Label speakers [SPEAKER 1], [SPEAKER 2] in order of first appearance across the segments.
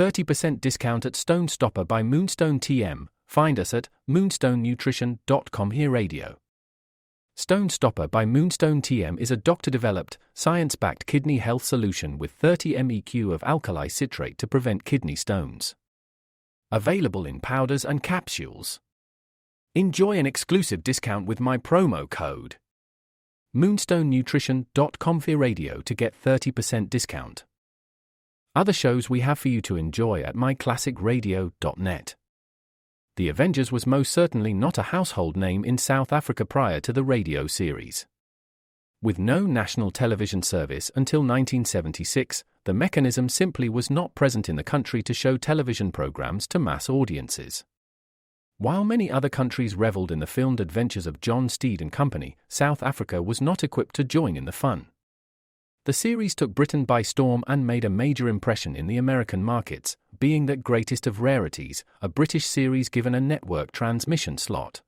[SPEAKER 1] 30% discount at Stone Stopper by Moonstone TM. Find us at moonstonenutrition.com. Here Radio. Stone Stopper by Moonstone TM is a doctor-developed, science-backed kidney health solution with 30 MEq of alkali citrate to prevent kidney stones. Available in powders and capsules. Enjoy an exclusive discount with my promo code moonstonenutrition.com. Here Radio to get 30% discount. Other shows we have for you to enjoy at myclassicradio.net. The Avengers was most certainly not a household name in South Africa prior to the radio series. With no national television service until 1976, the mechanism simply was not present in the country to show television programs to mass audiences. While many other countries reveled in the filmed adventures of John Steed and company, South Africa was not equipped to join in the fun. The series took Britain by storm and made a major impression in the American markets, being that greatest of rarities, a British series given a network transmission slot.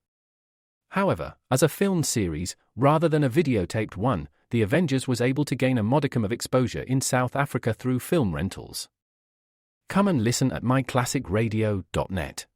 [SPEAKER 1] However, as a film series, rather than a videotaped one, The Avengers was able to gain a modicum of exposure in South Africa through film rentals. Come and listen at myclassicradio.net.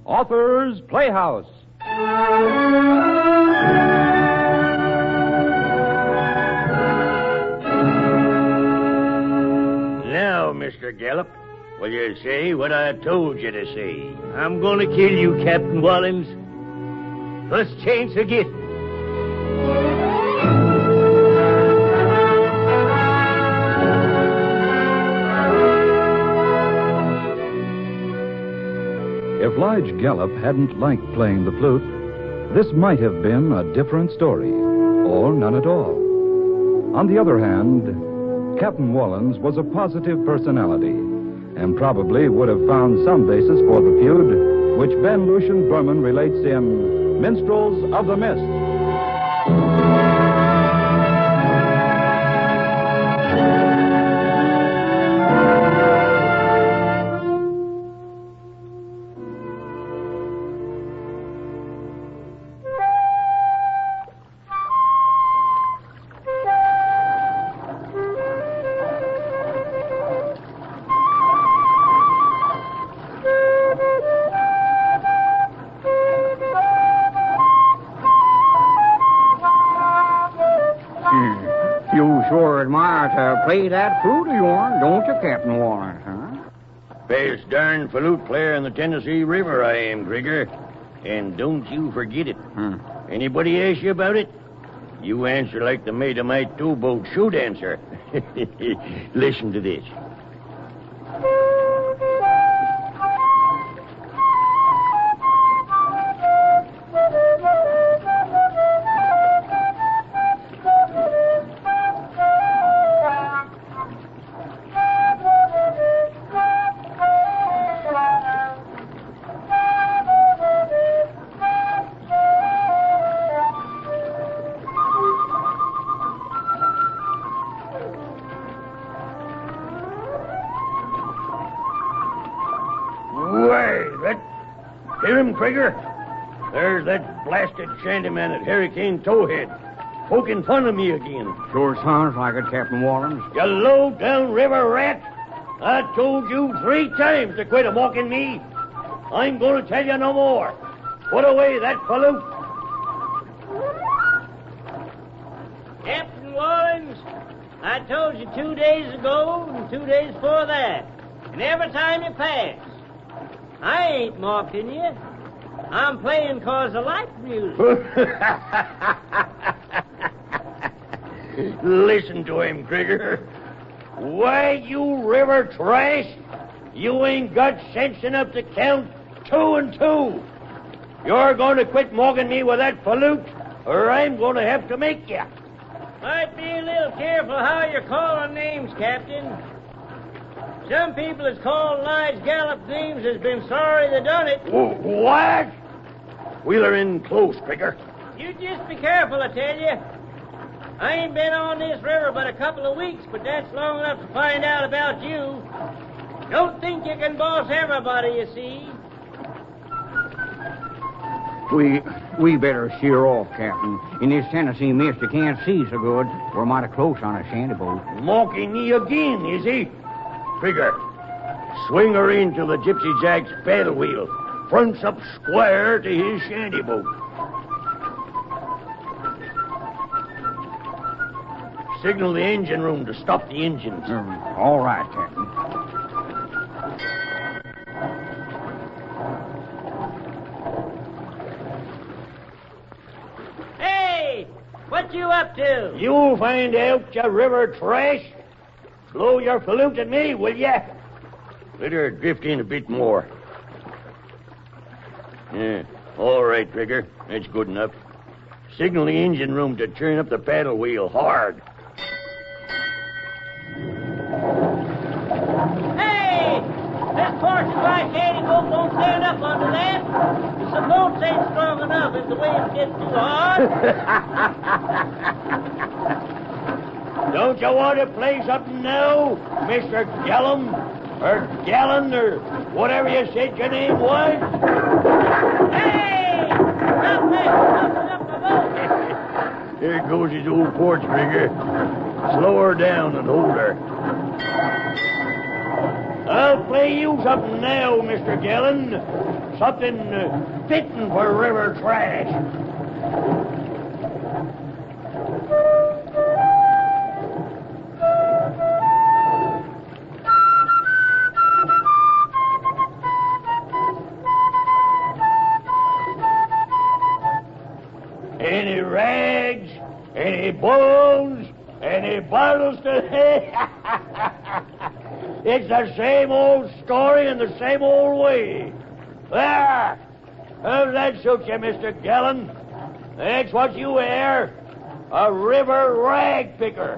[SPEAKER 2] Author's Playhouse.
[SPEAKER 3] Now, Mr. Gallup, will you say what I told you to say? I'm going to kill you, Captain Wallens. First chance I get.
[SPEAKER 4] If Lige Gallup hadn't liked playing the flute, this might have been a different story, or none at all. On the other hand, Captain Wallens was a positive personality, and probably would have found some basis for the feud, which Ben Lucian Berman relates in Minstrels of the Mist.
[SPEAKER 5] Play that flute of yourn, don't you, Captain Warren, huh?
[SPEAKER 3] Best darn flute player in the Tennessee River I am, Grigger. And don't you forget it. Anybody ask you about it? You answer like the mate of my towboat should answer. Listen to this. Hear him, Krieger? There's that blasted shantyman at Hurricane Towhead, poking fun of me again.
[SPEAKER 5] Sure sounds like it, Captain Wallens.
[SPEAKER 3] You low-down river rat! I told you 3 times to quit mocking me. I'm going to tell you no more. Put away that flute.
[SPEAKER 6] Captain Wallens, I told you 2 days ago and 2 days before that. And every time you pass. I ain't mocking you. I'm playing 'cause I like music.
[SPEAKER 3] Listen to him, Krieger. Why, you river trash, you ain't got sense enough to count 2 and 2. You're going to quit mocking me with that flute, or I'm going to have to make you.
[SPEAKER 6] Might be a little careful how you're calling names, Captain. Some people that's called Lige Gallup names has been sorry they done it.
[SPEAKER 3] What? Wheeler in close, Krieger.
[SPEAKER 6] You You just be careful, I tell you. I ain't been on this river but a couple of weeks, but that's long enough to find out about you. Don't think you can boss everybody, you see.
[SPEAKER 5] We better sheer off, Captain. In this Tennessee mist, you can't see so good. We're mighty close on a shanty boat.
[SPEAKER 3] Mocking me again, is he? Trigger, swing her into the Gypsy Jack's paddle wheel. Fronts up square to his shanty boat. Signal the engine room to stop the engines.
[SPEAKER 5] All right, Captain.
[SPEAKER 6] Hey, what you up to?
[SPEAKER 3] You'll find out, you river trash. Blow your flute at me, will ya? Let her drift in a bit more. Yeah, all right, Trigger. That's good enough. Signal the engine room to turn up the paddle wheel hard.
[SPEAKER 6] Hey! This portion of my shanty boat won't stand up under that. The boats ain't strong enough if the waves get too hard.
[SPEAKER 3] Don't you want to play something now, Mr. Gallum? Or Gallon, or whatever you said your name was?
[SPEAKER 6] Hey! Stop that! Stop the boat!
[SPEAKER 3] There goes his old port, Trigger. Slow her down and hold her. I'll play you something now, Mr. Gallon. Something fitting for river trash. Any rags, any bones, any bottles to... It's the same old story in the same old way. There! How's that suit you, Mr. Gallon? That's what you are. A river rag picker.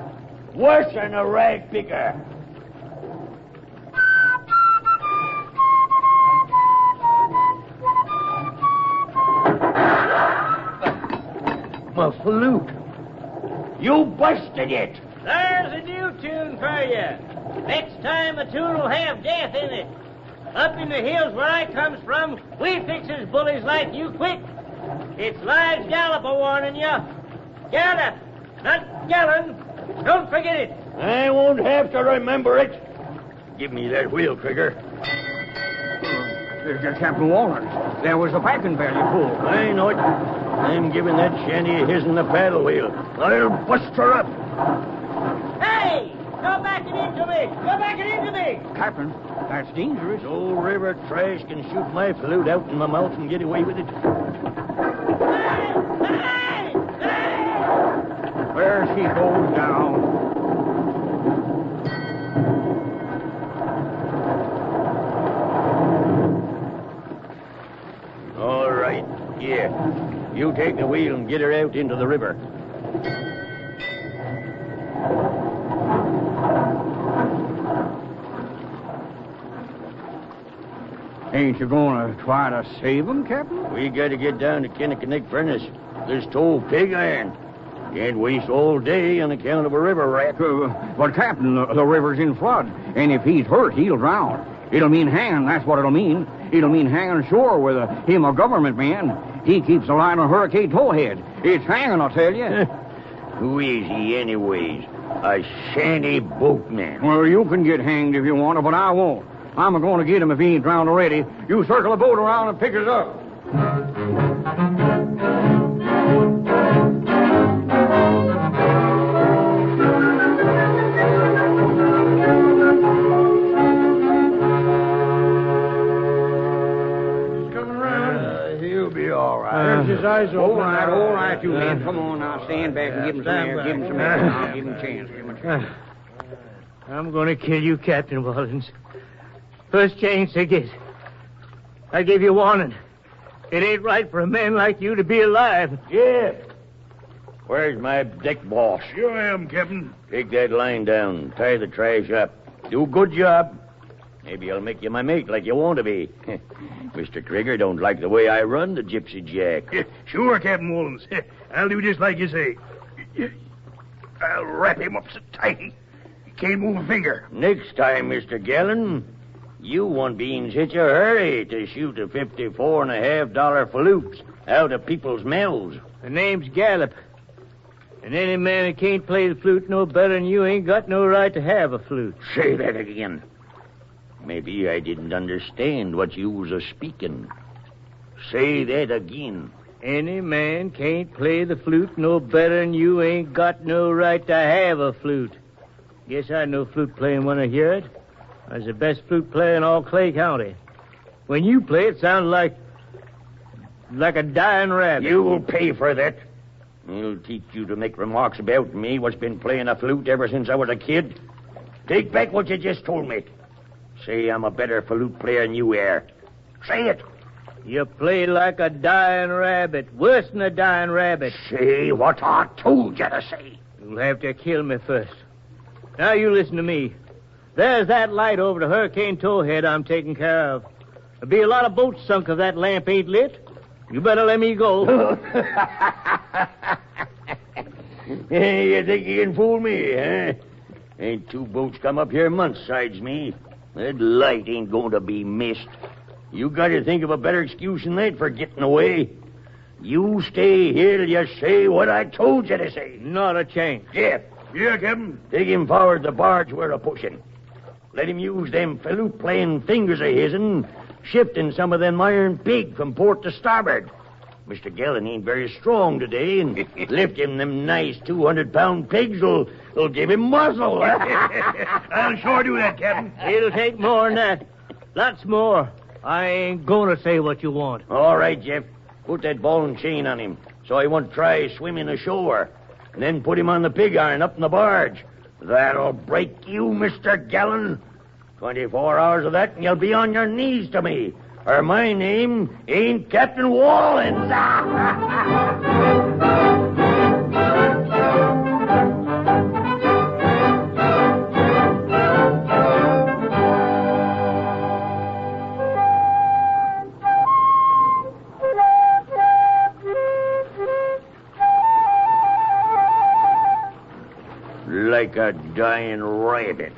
[SPEAKER 3] Worse than a rag picker. My flute. You busted it.
[SPEAKER 6] There's a new tune for you. Next time the tune will have death in it. Up in the hills where I comes from, we fixes bullies like you quick. It's Lige Gallop a-warning you. Gallop, not Gallon. Don't forget it.
[SPEAKER 3] I won't have to remember it. Give me that wheel, Trigger.
[SPEAKER 5] Captain Wallen, there was a piping bell you pulled.
[SPEAKER 3] I know it. I'm giving that shanty a hiss in the paddle wheel. I'll bust her up.
[SPEAKER 6] Hey! Go back and into me! Go back and into me!
[SPEAKER 5] Captain, that's dangerous.
[SPEAKER 3] Old river trash can shoot my flute out in my mouth and get away with it.
[SPEAKER 6] Hey! Hey! Hey!
[SPEAKER 5] There she goes down.
[SPEAKER 3] All right. Yeah. You take the wheel and get her out into the river.
[SPEAKER 5] Ain't you gonna try to save him, Captain?
[SPEAKER 3] We gotta get down to Kinnickinnick Furnace. There's told pig iron. Can't waste all day on account of a river rat.
[SPEAKER 5] But, Captain, the river's in flood, and if he's hurt, he'll drown. It'll mean hanging, that's what it'll mean. It'll mean hanging ashore with him a government man. He keeps a line on Hurricane Towhead. It's hanging, I'll tell you.
[SPEAKER 3] Who is he, anyways? A shanty boatman.
[SPEAKER 5] Well, you can get hanged if you want to, but I won't. I'm going to get him if he ain't drowned already. You circle the boat around and pick us up.
[SPEAKER 3] He'll be all right.
[SPEAKER 2] There's his eyes open.
[SPEAKER 5] All right, you men. Come on now, stand back and give him some air. Give him some air. I'll give him a chance. Give him a chance.
[SPEAKER 6] I'm going to kill you, Captain Wallens. First chance I get. I gave you warning. It ain't right for a man like you to be alive.
[SPEAKER 3] Jeff, where's my deck boss?
[SPEAKER 2] Here I am, Captain.
[SPEAKER 3] Take that line down. Tie the trash up. Do a good job. Maybe I'll make you my mate like you want to be. Mr. Trigger don't like the way I run the Gypsy Jack.
[SPEAKER 2] Sure, Captain Mullins. I'll do just like you say. I'll wrap him up so tight he can't move a finger.
[SPEAKER 3] Next time, Mr. Gallon, you won't be in such a hurry to shoot a $54.50 flute out of people's mouths.
[SPEAKER 6] The name's Gallup. And any man that can't play the flute no better than you ain't got no right to have a flute.
[SPEAKER 3] Say that again. Maybe I didn't understand what you was a-speaking. Say that again.
[SPEAKER 6] Any man can't play the flute no better than you ain't got no right to have a flute. Guess I know flute playing when I hear it. I was the best flute player in all Clay County. When you play, it sounds like a dying rabbit.
[SPEAKER 3] You'll pay for that. I'll teach you to make remarks about me what's been playing a flute ever since I was a kid. Take back what you just told me. Say I'm a better flute player than you are. Say it.
[SPEAKER 6] You play like a dying rabbit, worse than a dying rabbit.
[SPEAKER 3] Say what I told you to say.
[SPEAKER 6] You'll have to kill me first. Now you listen to me. There's that light over the Hurricane Towhead I'm taking care of. There'll be a lot of boats sunk if that lamp ain't lit. You better let me go.
[SPEAKER 3] Hey, you think you can fool me, huh? Ain't two boats come up here months sides me. That light ain't going to be missed. You got to think of a better excuse than that for getting away. You stay here till you say what I told you to say.
[SPEAKER 6] Not a chance.
[SPEAKER 3] Jeff.
[SPEAKER 2] Yeah, Captain?
[SPEAKER 3] Take him forward the barge we're a-pushing. Let him use them flute-playing fingers of his'n, shifting some of them iron pig from port to starboard. Mr. Gallon ain't very strong today, and lifting them nice 200-pound pigs will give him muscle.
[SPEAKER 2] I'll sure do that, Captain.
[SPEAKER 6] It'll take more than that. Lots more. I ain't gonna say what you want.
[SPEAKER 3] All right, Jeff. Put that ball and chain on him so he won't try swimming ashore. And then put him on the pig iron up in the barge. That'll break you, Mr. Gallon. 24 hours of that and you'll be on your knees to me. Or my name ain't Captain Wallens. Like a dying rabbit.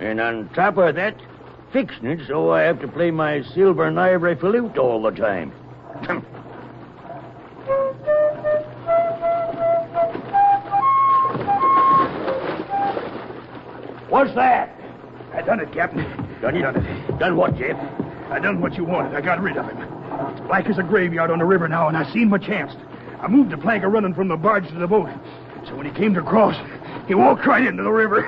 [SPEAKER 3] And on top of that, fixing it so I have to play my silver and ivory flute all the time. What's that?
[SPEAKER 2] I done it, Captain.
[SPEAKER 3] Done it?
[SPEAKER 2] Done it.
[SPEAKER 3] Done what, Jeff?
[SPEAKER 2] I done what you wanted. I got rid of him. It's black as a graveyard on the river now, and I seen my chance. I moved the plank running from the barge to the boat. So when he came to cross, he walked right into the river.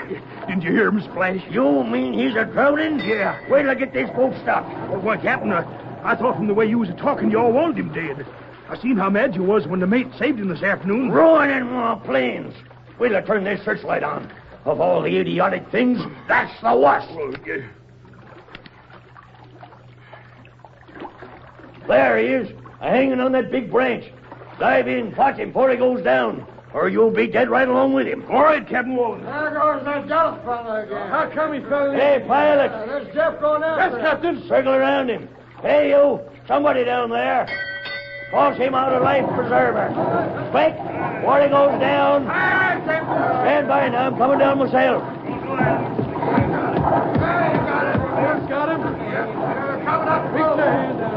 [SPEAKER 2] Didn't you hear him splash?
[SPEAKER 3] You mean he's a-drowning?
[SPEAKER 2] Yeah.
[SPEAKER 3] Wait till I get this boat stopped.
[SPEAKER 2] Well, why, Captain, I thought from the way you was talking, you all wanted him dead. I seen how mad you was when the mate saved him this afternoon.
[SPEAKER 3] Ruining my planes. Wait till I turn this searchlight on. Of all the idiotic things, that's the worst.
[SPEAKER 2] Well,
[SPEAKER 3] There he is, hanging on that big branch. Dive in, catch him before he goes down, or you'll be dead right along with him.
[SPEAKER 2] all right, Captain Walden.
[SPEAKER 7] There goes that Gallup fellow again. How come he fell in?
[SPEAKER 3] Hey, pilot,
[SPEAKER 7] There's Jeff going after him.
[SPEAKER 2] Captain.
[SPEAKER 3] circle around him. Hey, you, somebody down there. Toss him out a life preserver. Quick, before he goes down. Stand by now, I'm coming down myself.
[SPEAKER 7] Got him. Coming up. Reach the hand down.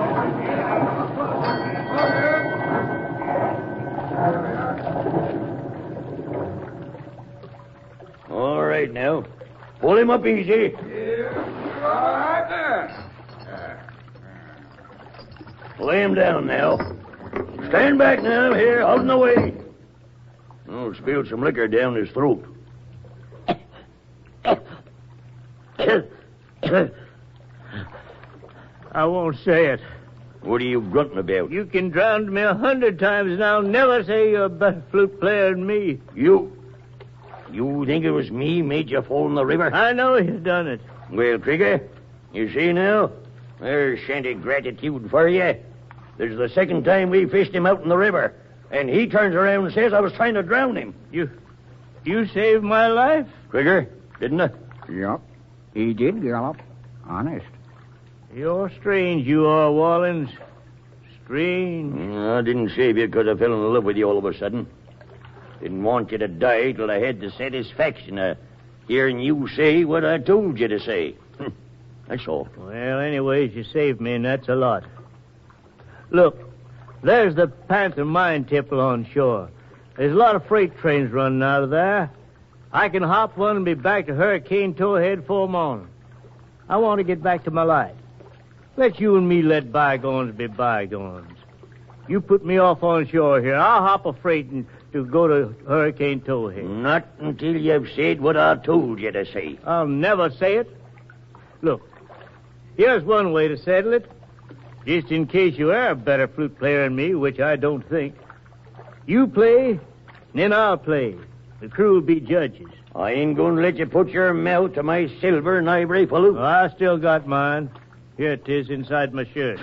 [SPEAKER 3] All right, now. Pull him up easy.
[SPEAKER 7] Right there.
[SPEAKER 3] Lay him down now. Stand back now, here, out in the way. Oh, spilled some liquor down his throat.
[SPEAKER 6] I won't say it.
[SPEAKER 3] What are you grunting about?
[SPEAKER 6] You can drown me 100 times, and I'll never say you're a better flute player than me.
[SPEAKER 3] You think it was me made you fall in the river?
[SPEAKER 6] I know you've done it.
[SPEAKER 3] Well, Trigger, you see now? There's shanty gratitude for you. This is the second time we fished him out in the river, and he turns around and says I was trying to drown him.
[SPEAKER 6] You saved my life?
[SPEAKER 3] Trigger, didn't I?
[SPEAKER 5] Yep. He did, Gallup. Honest.
[SPEAKER 6] You're strange, you are, Wallens. Strange.
[SPEAKER 3] I didn't save you because I fell in love with you all of a sudden. Didn't want you to die till I had the satisfaction of hearing you say what I told you to say. That's all.
[SPEAKER 6] Well, anyways, you saved me, and that's a lot. Look, there's the Panther Mine Temple on shore. There's a lot of freight trains running out of there. I can hop one and be back to Hurricane Towhead for morning. I want to get back to my life. Let you and me let bygones be bygones. You put me off on shore here. I'll hop a freight to go to Hurricane Towhead.
[SPEAKER 3] Not until you've said what I told you to say.
[SPEAKER 6] I'll never say it. Look, here's one way to settle it. Just in case you are a better flute player than me, which I don't think. You play, then I'll play. The crew will be judges.
[SPEAKER 3] I ain't going to let you put your mouth to my silver and ivory flute.
[SPEAKER 6] Oh, I still got mine. Here it is inside my shirt.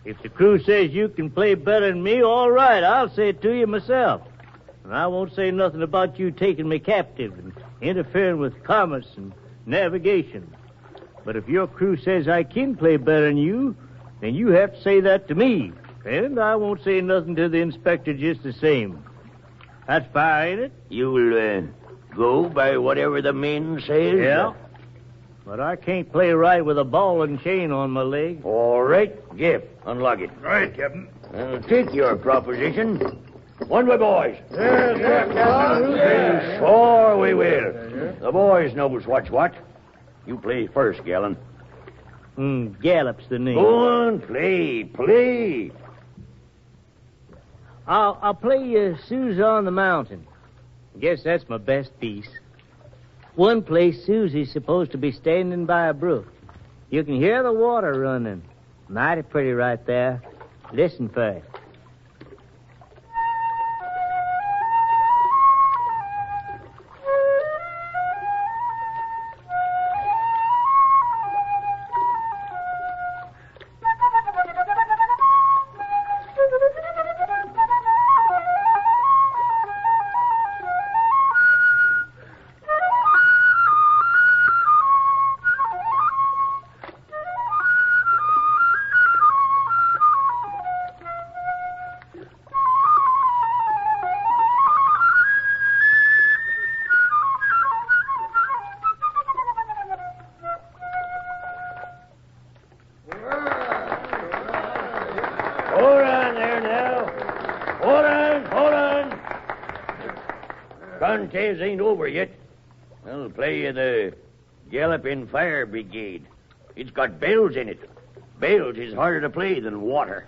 [SPEAKER 6] If the crew says you can play better than me, all right, I'll say it to you myself. And I won't say nothing about you taking me captive and interfering with commerce and navigation. But if your crew says I can play better than you, then you have to say that to me. And I won't say nothing to the inspector just the same. That's fair, ain't it?
[SPEAKER 3] You'll go by whatever the men says?
[SPEAKER 6] Yeah. But I can't play right with a ball and chain on my leg.
[SPEAKER 3] All right, Jeff, unlock it.
[SPEAKER 2] Right, Captain.
[SPEAKER 3] I'll take your proposition. One way, boys.
[SPEAKER 2] Yes,
[SPEAKER 3] Sure we will. The boys knows what's what. You play first, Gallon.
[SPEAKER 6] Gallop's the name.
[SPEAKER 3] Go on, play.
[SPEAKER 6] I'll play Susie on the Mountain. Guess that's my best piece. One place Susie's supposed to be standing by a brook. You can hear the water running. Mighty pretty right there. Listen first.
[SPEAKER 3] Contest ain't over yet. I'll play you the Galloping Fire Brigade. It's got bells in it. Bells is harder to play than water.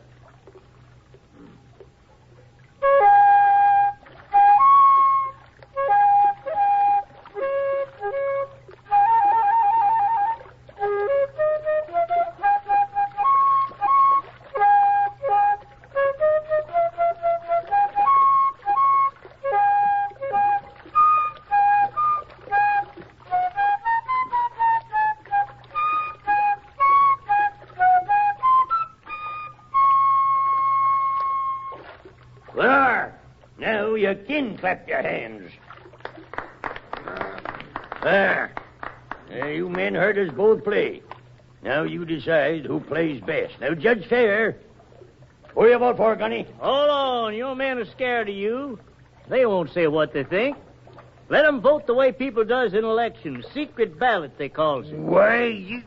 [SPEAKER 3] There! Now you can clap your hands. There. You men heard us both play. Now you decide who plays best. Now, judge fair. Who you vote for, Gunny?
[SPEAKER 6] Hold on. Your men are scared of you. They won't say what they think. Let them vote the way people does in elections. Secret ballot, they calls it.
[SPEAKER 3] Why, you...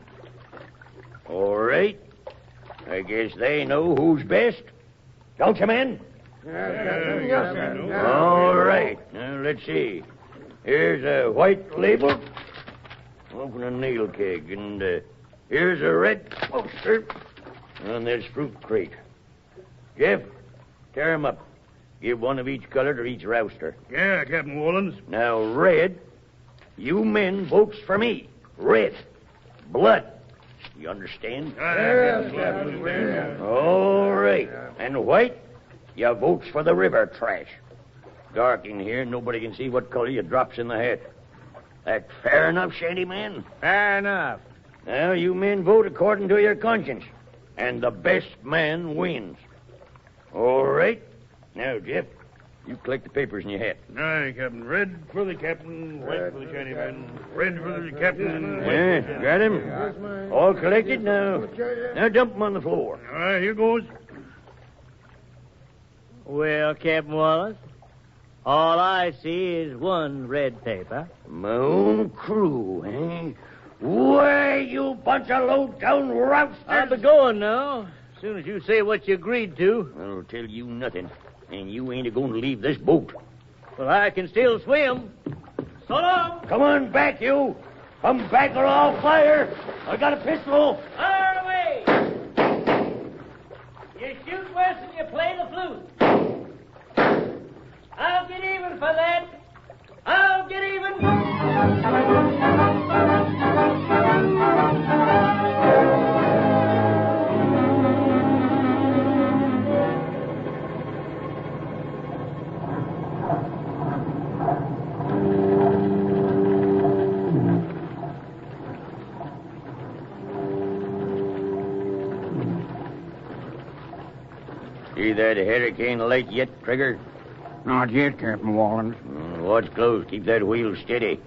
[SPEAKER 3] All right. I guess they know who's best. Don't you, men? All right. Now, let's see. Here's a white label. Open a nail keg. And here's a red poster. And this fruit crate. Jeff, tear 'em up. Give one of each color to each rouster.
[SPEAKER 2] Yeah, Captain Wallens.
[SPEAKER 3] Now, red, you men votes for me. Red. Blood. You understand?
[SPEAKER 2] Yes, Captain.
[SPEAKER 3] All right. And white, you votes for the river trash. Dark in here, nobody can see what color you drops in the hat. That fair enough, Shanty Man?
[SPEAKER 6] Fair enough.
[SPEAKER 3] Now, you men vote according to your conscience. And the best man wins. All right. Now, Jeff, You collect the papers in your hat.
[SPEAKER 2] Aye, Captain. Red for the captain, white for the shantyman. Red for the captain, white
[SPEAKER 3] Yeah,
[SPEAKER 2] for the
[SPEAKER 3] got him. All collected now. Now dump 'em on the floor.
[SPEAKER 2] All right, here goes.
[SPEAKER 6] Well, Captain Wallace, all I see is one red paper.
[SPEAKER 3] My own crew, eh? Why, you bunch of low-down rousters!
[SPEAKER 6] I'll be going now, as soon as you say what you agreed to.
[SPEAKER 3] I don't tell you nothing, and you ain't a-going to leave this boat.
[SPEAKER 6] Well, I can still swim. So long.
[SPEAKER 3] Come on back, you! Come back or I'll fire! I got a pistol!
[SPEAKER 6] Fire away! You shoot worse than you play the flute. I'll get even for that. I'll get even.
[SPEAKER 3] See that hurricane light yet, Trigger?
[SPEAKER 5] Not yet, Captain Wallens.
[SPEAKER 3] Watch close. Keep that wheel steady.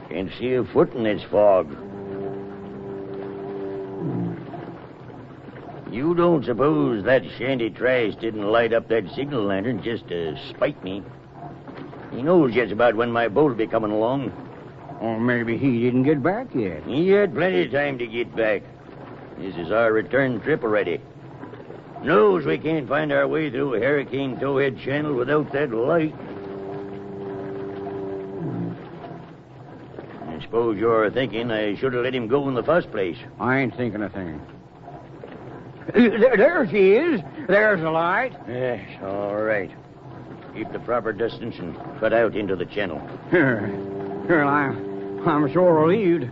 [SPEAKER 3] Can't see a foot in this fog. You don't suppose that shanty trash didn't light up that signal lantern just to spite me? He knows just about when my boat'll be coming along.
[SPEAKER 5] Or maybe he didn't get back yet.
[SPEAKER 3] He had plenty of time to get back. This is our return trip already. Knows we can't find our way through a Hurricane Towhead Channel without that light. I suppose you're thinking I should have let him go in the first place.
[SPEAKER 5] I ain't thinking a thing. There she is. There's the light.
[SPEAKER 3] Yes, all right. Keep the proper distance and cut out into the channel.
[SPEAKER 5] Well, I'm sure relieved.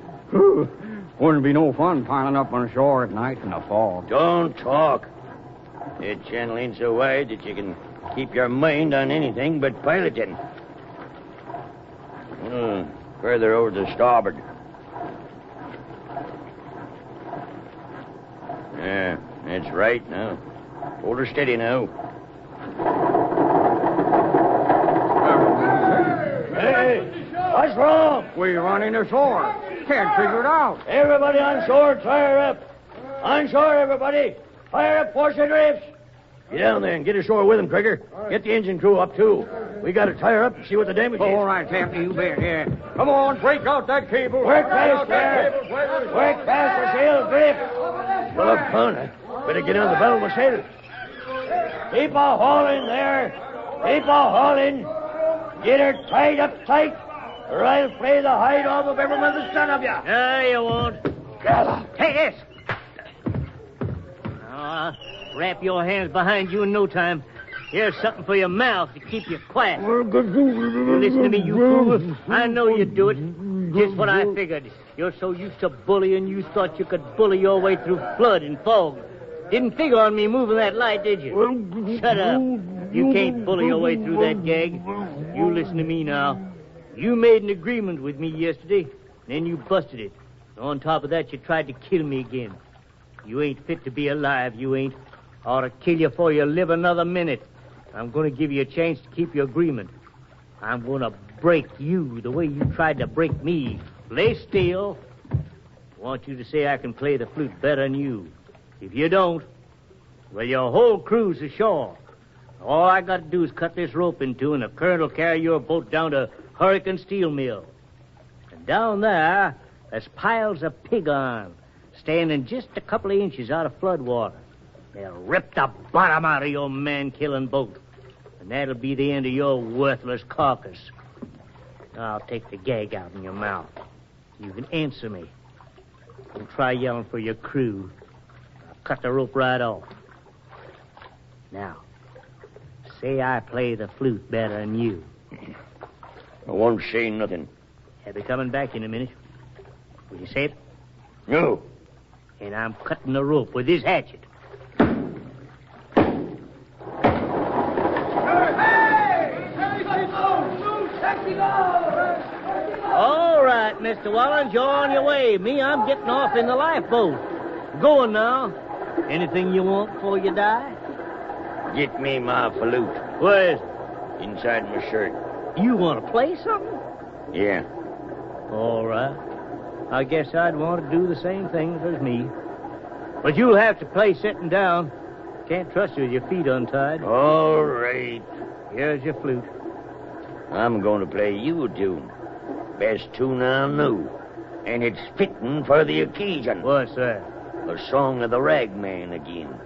[SPEAKER 5] Wouldn't be no fun piling up on shore at night in the fog.
[SPEAKER 3] Don't talk. That channel ain't so wide that you can keep your mind on anything but piloting. Further over to starboard. Yeah, that's right now. Hold her steady now. Hey, what's wrong?
[SPEAKER 5] We running ashore. Can't figure it out.
[SPEAKER 3] Everybody on shore, fire up. On shore, everybody. Fire up, force adrift. Get down there and get ashore with him, Trigger. Get the engine crew up, too. We got to tie her up and see what the damage is.
[SPEAKER 5] All right, Captain, you bet, yeah. Come on, break out that cable.
[SPEAKER 3] Work fast there. Work fast or sail drift. Look, fun. Better get on the bell with sailors. Keep a hauling there. Keep a hauling. Get her tied up tight, or I'll play the hide off of every mother's son of you.
[SPEAKER 6] No, you won't. Hey, yes. Wrap your hands behind you in no time. Here's something for your mouth to keep you quiet. You listen to me, you fool. I know you'd do it. Just what I figured. You're so used to bullying, you thought you could bully your way through flood and fog. Didn't figure on me moving that light, did you? Shut up. You can't bully your way through that gag. You listen to me now. You made an agreement with me yesterday, then you busted it. On top of that, you tried to kill me again. You ain't fit to be alive, you ain't. I ought to kill you before you live another minute. I'm going to give you a chance to keep your agreement. I'm going to break you the way you tried to break me. Lay still. I want you to say I can play the flute better than you. If you don't, well, your whole crew's ashore. All I got to do is cut this rope in two, and the current will carry your boat down to Hurricane Steel Mill. And down there's piles of pig iron, standing just a couple of inches out of flood water. They'll rip the bottom out of your man-killing boat. And that'll be the end of your worthless carcass. Now I'll take the gag out in your mouth. You can answer me. Don't try yelling for your crew. I'll cut the rope right off. Now, say I play the flute better than you.
[SPEAKER 3] I won't say nothing.
[SPEAKER 6] I'll be coming back in a minute. Will you say it?
[SPEAKER 3] No.
[SPEAKER 6] And I'm cutting the rope with this hatchet. All right, Mr. Wallens, you're on your way. Me, I'm getting off in the lifeboat. Going now. Anything you want before you die?
[SPEAKER 3] Get me my flute.
[SPEAKER 6] Where's...
[SPEAKER 3] Inside my shirt.
[SPEAKER 6] You want to play something?
[SPEAKER 3] Yeah.
[SPEAKER 6] All right. I guess I'd want to do the same thing as me. But you'll have to play sitting down. Can't trust you with your feet untied.
[SPEAKER 3] All right.
[SPEAKER 6] Here's your flute.
[SPEAKER 3] I'm going to play you a tune. Best tune I know. And it's fitting for the occasion.
[SPEAKER 6] What's that?
[SPEAKER 3] A song of the ragman again.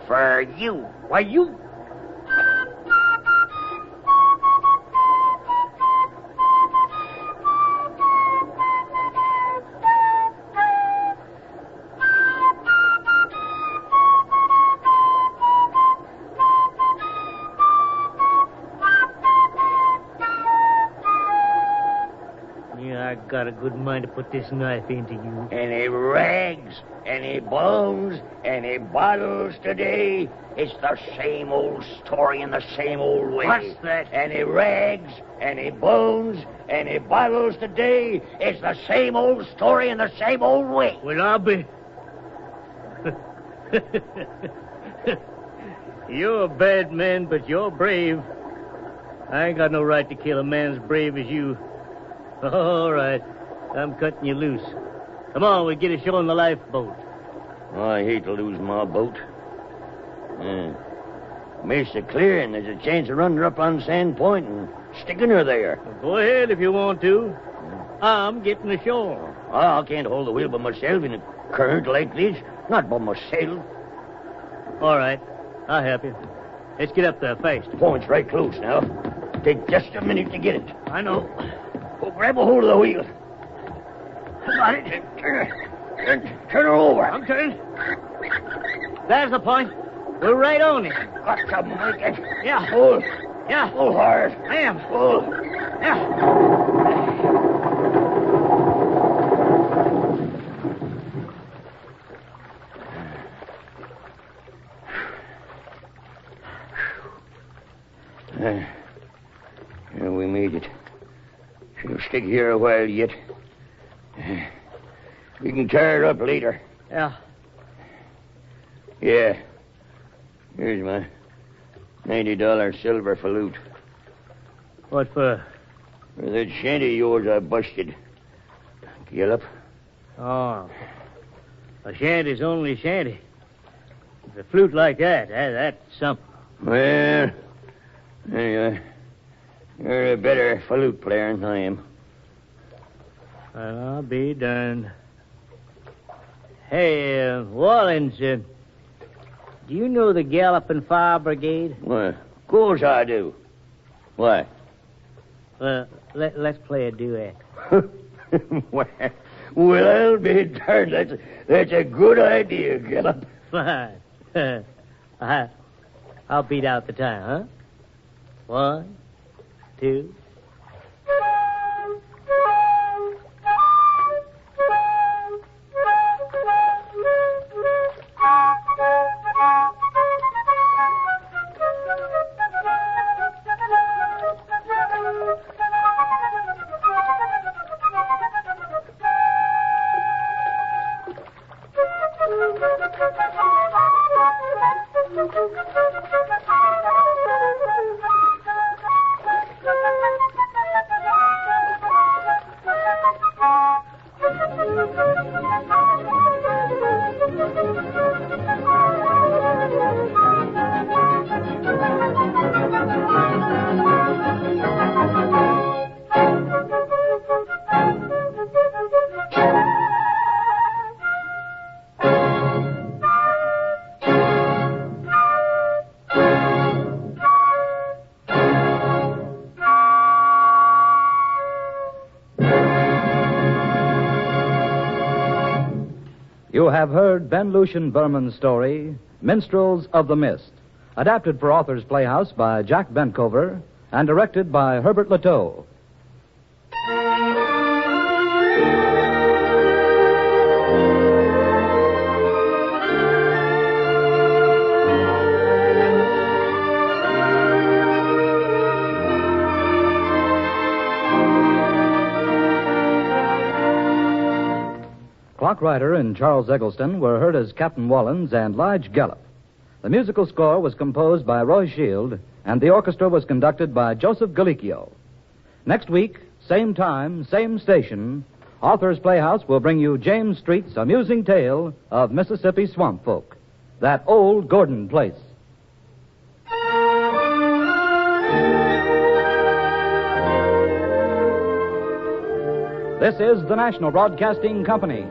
[SPEAKER 3] For you. Why, you...
[SPEAKER 6] I got a good mind to put this knife into you.
[SPEAKER 3] Any rags, any bones, any bottles today. It's the same old story in the same old way.
[SPEAKER 6] What's that?
[SPEAKER 3] Any rags, any bones, any bottles today. It's the same old story in the same old way.
[SPEAKER 6] Well, I'll be... You're a bad man, but you're brave. I ain't got no right to kill a man as brave as you. All right. I'm cutting you loose. Come on, we'll get ashore in the lifeboat.
[SPEAKER 3] I hate to lose my boat. Makes it clear, and there's a chance of running her up on Sand Point and sticking her there.
[SPEAKER 6] Well, go ahead if you want to. I'm getting ashore.
[SPEAKER 3] I can't hold the wheel by myself in a current like this. Not by myself.
[SPEAKER 6] All right. I'll help you. Let's get up there fast.
[SPEAKER 3] Point's right close now. Take just a minute to get it.
[SPEAKER 6] I know.
[SPEAKER 3] Oh, grab a hold of the wheel. Got it. Turn her over.
[SPEAKER 6] I'm turning. There's the point. We're right on it.
[SPEAKER 3] Got to make it.
[SPEAKER 6] Yeah.
[SPEAKER 3] Pull.
[SPEAKER 6] Yeah.
[SPEAKER 3] Pull hard.
[SPEAKER 6] I am.
[SPEAKER 3] Pull.
[SPEAKER 6] Yeah.
[SPEAKER 3] Yeah, we made it. She'll stick here a while yet. We can tear her up later.
[SPEAKER 6] Yeah.
[SPEAKER 3] Yeah. Here's my $90 silver flute.
[SPEAKER 6] What for?
[SPEAKER 3] For that shanty of yours I busted. Gallop.
[SPEAKER 6] Oh. A shanty's only a shanty. With a flute like that's something.
[SPEAKER 3] Well, anyway, you're a better flute player than I am.
[SPEAKER 6] Well, I'll be darned. Hey, Wallins, do you know the Galloping Fire Brigade?
[SPEAKER 3] Well, of course I do. Why?
[SPEAKER 6] Well, let's play a duet.
[SPEAKER 3] well, I'll be darned. That's a good idea, Gallop.
[SPEAKER 6] Fine. I'll beat out the time, huh? 1, 2...
[SPEAKER 4] You have heard Ben Lucian Berman's story, Minstrels of the Mist, adapted for Authors Playhouse by Jack Bentcover and directed by Herbert Lateau. Clock Rider and Charles Eggleston were heard as Captain Wallens and Lige Gallop. The musical score was composed by Roy Shield, and the orchestra was conducted by Joseph Galicchio. Next week, same time, same station, Author's Playhouse will bring you James Street's amusing tale of Mississippi swamp folk, that old Gordon place. This is the National Broadcasting Company.